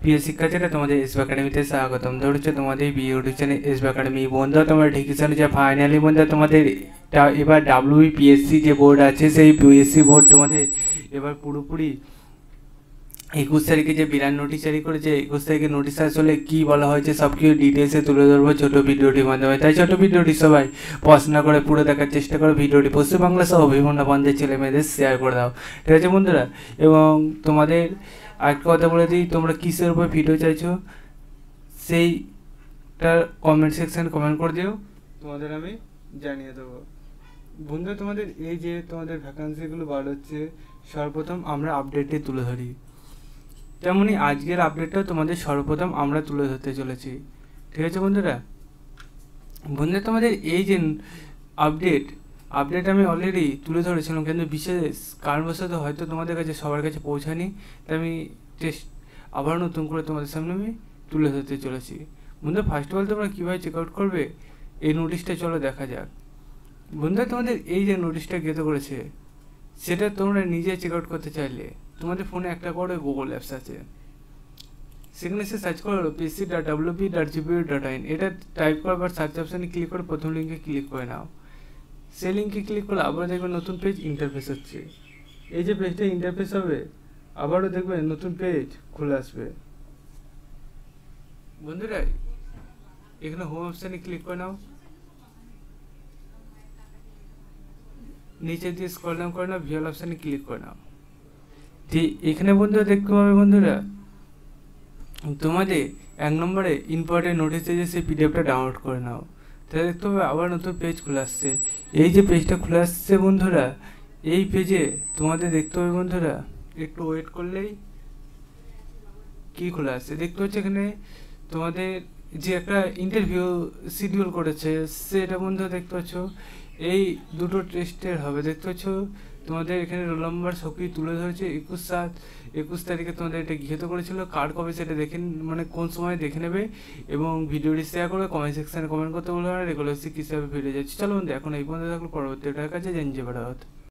প্রিয় শিক্ষার্থীরা, তোমাদের এসবি একাডেমিতে স্বাগতম। ধরেছে তোমাদের ইউটিউব চ্যানেল এসবি একাডেমি। বন্ধুরা, তোমরা ঠিকই শুনেছ, ফাইনালি বন্ধুরা তোমাদের এবার WBPSC যে বোর্ড আছে, সেই পিএসসি বোর্ড তোমাদের এবার পুরোপুরি 21 তারিখে যে বিরাট নোটিশ জারি করেছে। 21 তারিখে নোটিশ আসলে কী বলা হয়েছে সব কিছু ডিটেলসে তুলে ধরবো ছোটো ভিডিওটির মাধ্যমে। তাই ছোটো ভিডিওটি সবাই পড়াশোনা করে পুরো দেখার চেষ্টা করো। ভিডিওটি পশ্চিমবাংলা সহ বিভিন্ন প্রান্তের ছেলে মেয়েদের শেয়ার করে দাও, ঠিক আছে বন্ধুরা। এবং তোমাদের আরেকটা কথা বলে দিই, তোমরা কিসের উপর ভিডিও চাইছো সেইটার কমেন্ট সেকশানে কমেন্ট করে দিও, তোমাদের আমি জানিয়ে দেবো। বন্ধুরা, তোমাদের এই যে তোমাদের ভ্যাকান্সিগুলো বার হচ্ছে, সর্বপ্রথম আমরা আপডেটে তুলে ধরি, তেমনি আজকের আপডেটটাও তোমাদের সর্বপ্রথম আমরা তুলে ধরতে চলেছি, ঠিক আছে বন্ধুরা। বন্ধুরা, তোমাদের এই যে আপডেট আমি অলরেডি তুলে ধরেছিলাম, কিন্তু বিশেষ কারণবশত হয়তো তোমাদের কাছে সবার কাছে পৌঁছায়নি, তাই আমি আবার নতুন করে তোমাদের সামনে আমি তুলে ধরতে চলেছি। বন্ধুরা, ফার্স্ট অফ অল তোমরা কীভাবে চেক আউট করবে এই নোটিশটা চলো দেখা যাক। বন্ধুরা, তোমাদের এই যে নোটিশটা গেতে করেছে, সেটা তোমরা নিজে চেক আউট করতে চাইলে তোমাদের ফোনে একটা করে গুগল অ্যাপস আছে, সেখানে এসে সার্চ করো pc.wp.gpu.in। এটা টাইপ করার পর সার্চ অপশানে ক্লিক করে প্রথম লিঙ্কে ক্লিক করে নাও। সেই লিঙ্কে ক্লিক করলে আবার দেখবে নতুন পেজ ইন্টারফেস হচ্ছে। এই যে পেজটা ইন্টারফেস হবে, আবারও দেখবে নতুন পেজ খুলে আসবে। বন্ধুরা, এখানে হোম অপশানে ক্লিক করে নাও, নিচে দিয়ে স্ক্রল ডাউন করে নাও, ভিউয়াল অপশানে ক্লিক করে নাও। ঠিক এখানে বন্ধুরা দেখতে পাবে, বন্ধুরা তোমাদের 1 নম্বরে ইম্পর্টেন্ট নোটিস যে সেই পিডিএফটা ডাউনলোড করে নাও। তাহলে দেখতে পাবে আবার নতুন পেজ খুলে আসছে। এই যে পেজটা খুলে আসছে বন্ধুরা, এই পেজে তোমাদের দেখতে পাবে বন্ধুরা, একটু ওয়েট করলেই কি খুলে আসছে দেখতে পাচ্ছ। এখানে তোমাদের যে একটা ইন্টারভিউ শিডিউল করেছে, সেটা বন্ধুরা দেখতে পাচ্ছ। এই দুটো টেস্টের হবে, দেখতে পাচ্ছ তোমাদের এখানে রোল নাম্বার সবই তুলে ধরেছে। 21 তারিখে তোমাদের এটা গৃহীত করেছিল। কার কবে সেটা দেখে, মানে কোন সময় দেখে নেবে, এবং ভিডিওটি শেয়ার করে কমেন্ট সেকশানে কমেন্ট করতে বলবে। আর এগুলো হচ্ছে কীভাবে ভিডিও যাচ্ছে। চলো বন্ধু, এখন এই পর্যন্ত থাকলে পরবর্তী কাছে জানিয়ে বেড়া হতো।